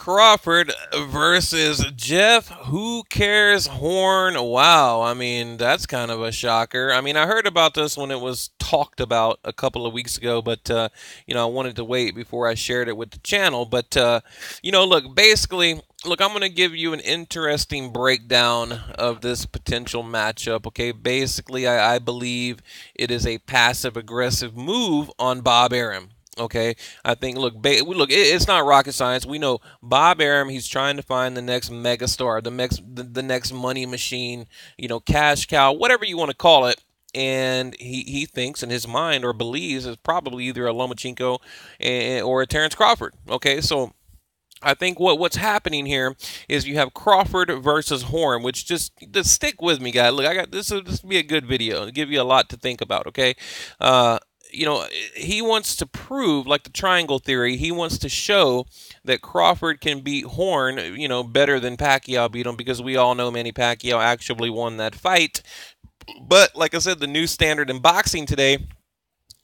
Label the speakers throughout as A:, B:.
A: Crawford versus Jeff Who Cares Horn. Wow, I mean, that's kind of a shocker. I mean, I heard about this when it was talked about a couple of weeks ago, but, I wanted to wait before I shared it with the channel. But, look, basically, look, I'm going to give you an interesting breakdown of this potential matchup, okay? Basically, I believe it is a passive-aggressive move on Bob Arum. Okay, I think look, it's not rocket science. We know Bob Arum. He's trying to find the next megastar, the next money machine, cash cow, whatever you want to call it. And he thinks in his mind or believes it's probably either a Lomachenko or a Terrence Crawford. Okay, so I think what's happening here is you have Crawford versus Horn, which just stick with me, guys. Look, I got this. Will be a good video. It'll give you a lot to think about. Okay. He wants to prove, like the triangle theory, he wants to show that Crawford can beat Horn, better than Pacquiao beat him, because we all know Manny Pacquiao actually won that fight. But, like I said, the new standard in boxing today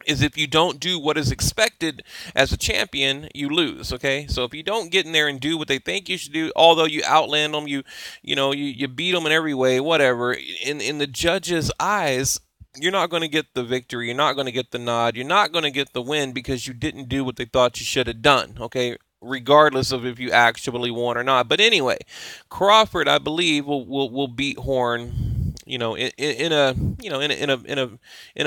A: is if you don't do what is expected as a champion, you lose, okay? So if you don't get in there and do what they think you should do, although you outland them, you beat them in every way, whatever, in the judges' eyes, you're not going to get the victory. You're not going to get the nod. You're not going to get the win because you didn't do what they thought you should have done, okay? Regardless of if you actually won or not. But anyway, Crawford, I believe, will beat Horn, in a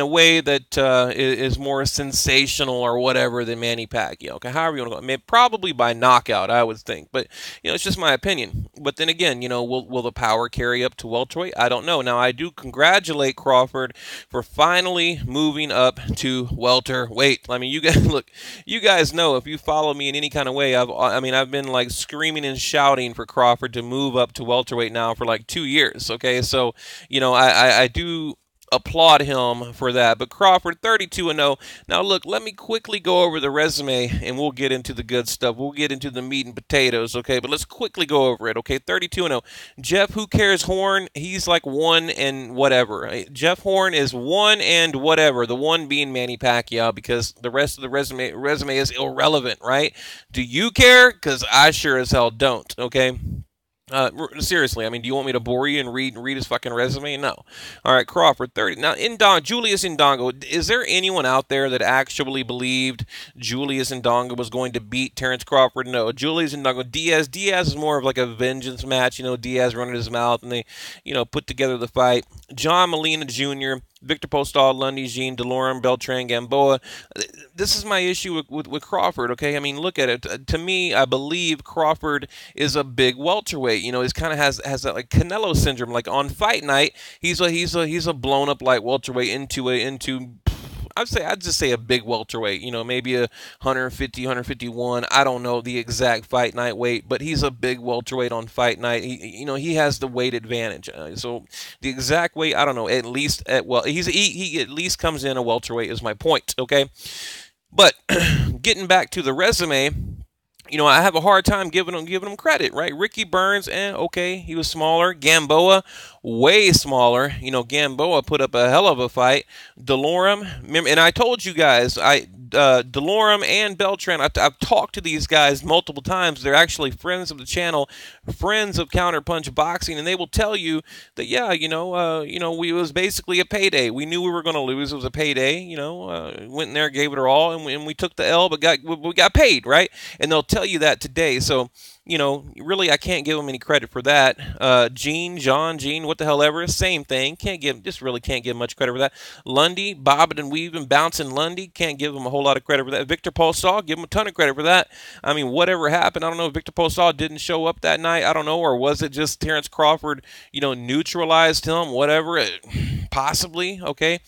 A: way that is more sensational or whatever than Manny Pacquiao. Okay, however you want to go. I mean, probably by knockout, I would think. But it's just my opinion. But then again, will the power carry up to welterweight? I don't know. Now, I do congratulate Crawford for finally moving up to welterweight. I mean, you guys look. You guys know, if you follow me in any kind of way, I've been like screaming and shouting for Crawford to move up to welterweight now for like 2 years. Okay, so I do applaud him for that. But Crawford, 32-0. Now, look, let me quickly go over the resume, and we'll get into the good stuff. We'll get into the meat and potatoes, okay? But let's quickly go over it, okay? 32-0. Jeff Who Cares Horn, he's like 1 and whatever. Jeff Horn is 1 and whatever, the one being Manny Pacquiao, because the rest of the resume is irrelevant, right? Do you care? Because I sure as hell don't, okay? Seriously, I mean, do you want me to bore you and read his fucking resume? No. All right, Crawford, 30. Now, Julius Indongo, is there anyone out there that actually believed Julius Indongo was going to beat Terrence Crawford? No. Julius Indongo, Diaz is more of like a vengeance match. Diaz running his mouth, and they, put together the fight. John Molina Jr., Victor Postol, Lundy, Jean, DeLorme, Beltran, Gamboa. This is my issue with Crawford, okay? I mean, look at it. To me, I believe Crawford is a big welterweight. He's kind of has that like Canelo syndrome. Like on fight night, he's a blown up light welterweight into I'd just say a big welterweight, maybe a 150, 151. I don't know the exact fight night weight, but he's a big welterweight on fight night. He has the weight advantage. So the exact weight, I don't know. He at least comes in a welterweight is my point. Okay, but getting back to the resume. I have a hard time giving him credit, right? Ricky Burns, okay, he was smaller. Gamboa, way smaller. Gamboa put up a hell of a fight. DeLorme, and I told you guys, DeLorme and Beltran, I've talked to these guys multiple times. They're actually friends of the channel, friends of Counterpunch Boxing, and they will tell you that, yeah, it was basically a payday. We knew we were going to lose. It was a payday. Went in there, gave it our all, and we took the L, but we got paid, right? And they'll tell you that today. So, really, I can't give them any credit for that. Gene, what the hell ever, same thing. Can't give much credit for that. Lundy, bobbing and weaving, bouncing Lundy, can't give him a whole lot of credit for that. Victor Postol, give him a ton of credit for that. I mean, whatever happened, I don't know if Victor Postol didn't show up that night, I don't know, or was it just Terrence Crawford, neutralized him, whatever, possibly, okay.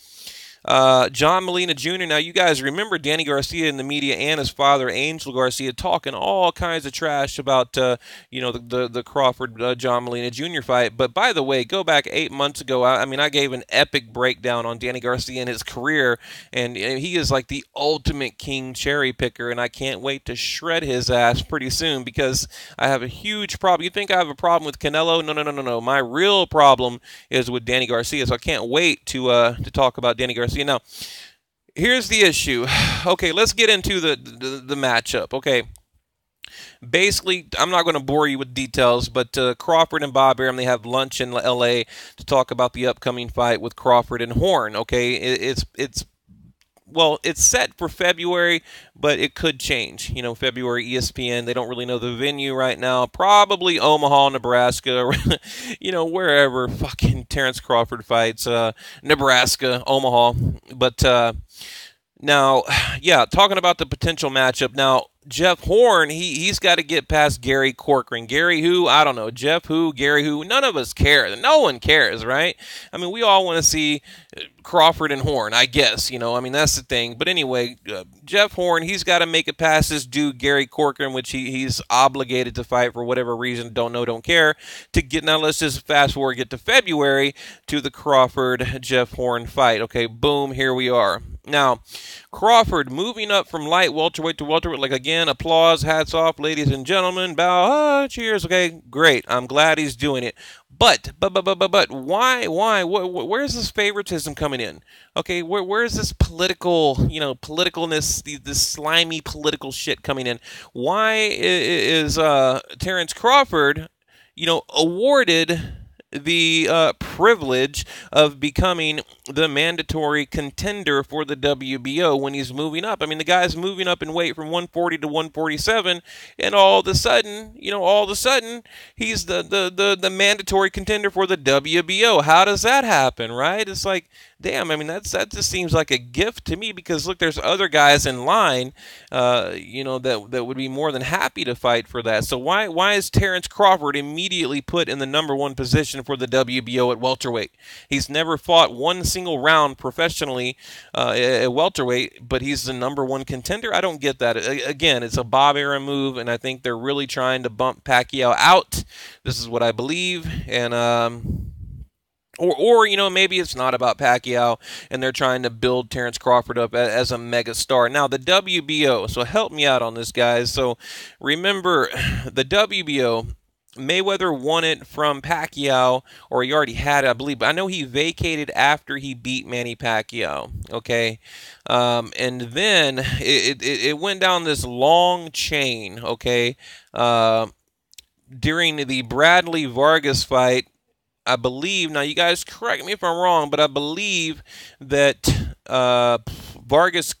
A: John Molina Jr. Now, you guys remember Danny Garcia in the media and his father, Angel Garcia, talking all kinds of trash about, the Crawford John Molina Jr. fight. But by the way, go back 8 months ago. I gave an epic breakdown on Danny Garcia and his career, and he is like the ultimate king cherry picker, and I can't wait to shred his ass pretty soon because I have a huge problem. You think I have a problem with Canelo? No. My real problem is with Danny Garcia, so I can't wait to talk about Danny Garcia. Now, here's the issue. Okay, let's get into the matchup. Okay, basically, I'm not going to bore you with details, but Crawford and Bob Arum, they have lunch in L.A. to talk about the upcoming fight with Crawford and Horn. Okay, it's well, it's set for February, but it could change. You know, February ESPN, they don't really know the venue right now. Probably Omaha, Nebraska, you know, wherever fucking Terrence Crawford fights, Nebraska, Omaha. But now, yeah, talking about the potential matchup. Now, Jeff Horn, he's got to get past Gary Corcoran. Gary who? I don't know. Jeff who? Gary who? None of us care. No one cares, right? I mean, we all want to see Crawford and Horn, I guess. You know, I mean, that's the thing. But anyway, Jeff Horn, he's got to make it past this dude, Gary Corcoran, which he's obligated to fight for whatever reason. Don't know, don't care. To get, now let's just fast forward, get to February to the Crawford-Jeff Horn fight. Okay, boom, here we are. Now, Crawford moving up from light welterweight to welterweight. Like, again, applause, hats off, ladies and gentlemen. Bow, cheers. Okay, great. I'm glad he's doing it. But, why? Where's this favoritism coming in? Okay, where's this political, you know, politicalness, this slimy political shit coming in? Why is Terrence Crawford, you know, awarded the privilege of becoming the mandatory contender for the WBO when he's moving up? I mean, the guy's moving up in weight from 140 to 147, and all of a sudden, you know, he's the mandatory contender for the WBO. How does that happen, right? It's like, damn, I mean, that just seems like a gift to me, because look, there's other guys in line, you know, that would be more than happy to fight for that. So why is Terrence Crawford immediately put in the #1 position for the WBO at welterweight? He's never fought one single round professionally at welterweight, but he's the #1 contender. I don't get that. Again, it's a Bob Arum move, and I think they're really trying to bump Pacquiao out. This is what I believe, and Or, you know, maybe it's not about Pacquiao and they're trying to build Terrence Crawford up as a mega star. Now, the WBO, so help me out on this, guys. So remember, the WBO, Mayweather won it from Pacquiao, or he already had it, I believe. I know he vacated after he beat Manny Pacquiao, okay? And then it went down this long chain, okay? During the Bradley Vargas fight, I believe, now you guys correct me if I'm wrong, but I believe that Vargas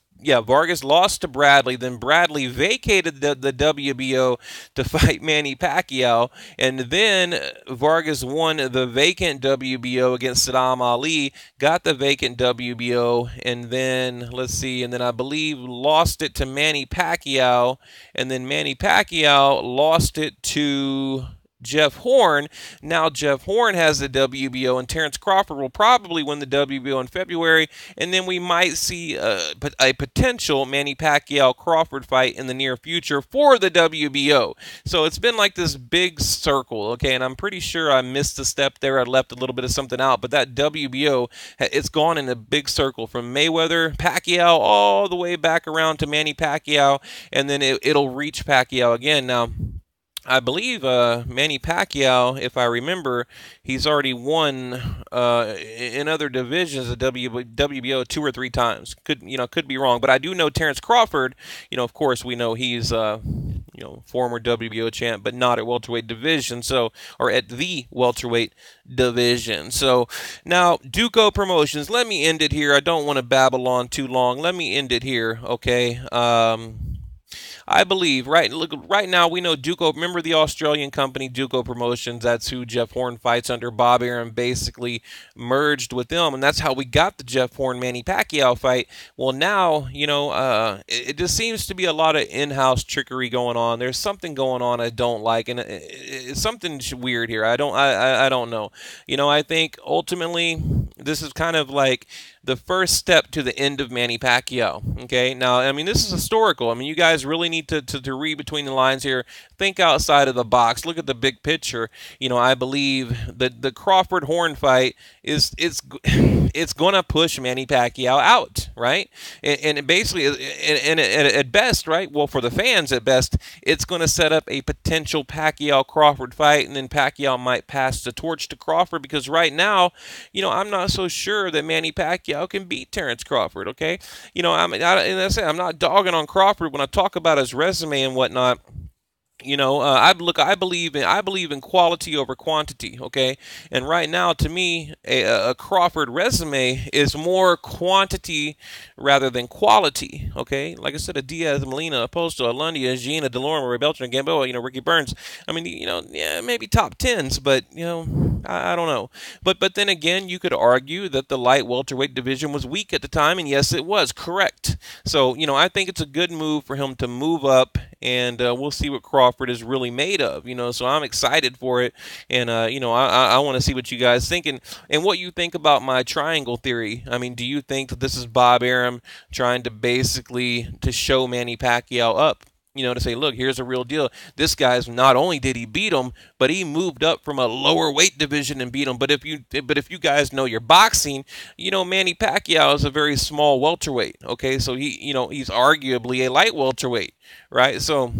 A: lost to Bradley. Then Bradley vacated the WBO to fight Manny Pacquiao. And then Vargas won the vacant WBO against Saddam Ali, got the vacant WBO, and then, let's see, and then I believe lost it to Manny Pacquiao. And then Manny Pacquiao lost it to Jeff Horn. Now Jeff Horn has the WBO, and Terrence Crawford will probably win the WBO in February, and then we might see a potential Manny Pacquiao-Crawford fight in the near future for the WBO. So it's been like this big circle, okay, and I'm pretty sure I missed a step there. I left a little bit of something out, but that WBO, it's gone in a big circle from Mayweather, Pacquiao, all the way back around to Manny Pacquiao, and then it'll reach Pacquiao again. Now, I believe Manny Pacquiao, if I remember, he's already won in other divisions of WBO 2 or 3 times. Could be wrong, but I do know Terrence Crawford. You know, of course, we know he's former WBO champ, but not at welterweight division. So, or at the welterweight division. So now Duco Promotions. Let me end it here. I don't want to babble on too long. Let me end it here. Okay. I believe, right now we know Duco, remember the Australian company Duco Promotions, that's who Jeff Horn fights under. Bob Arum basically merged with them, and that's how we got the Jeff Horn-Manny Pacquiao fight. Well, now, it just seems to be a lot of in-house trickery going on. There's something going on I don't like, and it's something weird here. I don't know. I think ultimately this is kind of like the first step to the end of Manny Pacquiao. Okay, now, I mean, this is historical. I mean, you guys really need to read between the lines here. Think outside of the box. Look at the big picture. I believe that the Crawford Horn fight it's going to push Manny Pacquiao out, right? And it basically, and at best, right? Well, for the fans, at best, it's going to set up a potential Pacquiao-Crawford fight, and then Pacquiao might pass the torch to Crawford, because right now, I'm not so sure that Manny Pacquiao can beat Terrence Crawford. Okay, and I say I'm not dogging on Crawford when I talk about his resume and whatnot. I believe in quality over quantity. Okay, and right now, to me, a Crawford resume is more quantity rather than quality. Okay, like I said, a Diaz, Molina, a Postal, a Lundy, a Gina, Delorme, Ray Belcher, Gamboa, Ricky Burns. I mean, yeah, maybe top tens, but I don't know. But then again, you could argue that the light welterweight division was weak at the time, and yes, it was correct. So I think it's a good move for him to move up, and we'll see what Crawford is really made of. So I'm excited for it, and I want to see what you guys think and what you think about my triangle theory. I mean, do you think that this is Bob Arum trying to basically to show Manny Pacquiao up? To say, look, here's a real deal. This guy's not only did he beat him, but he moved up from a lower weight division and beat him. But if you guys know your boxing, Manny Pacquiao is a very small welterweight. Okay, so he's arguably a light welterweight, right? So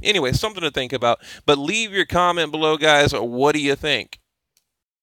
A: anyway, something to think about. But leave your comment below, guys. What do you think?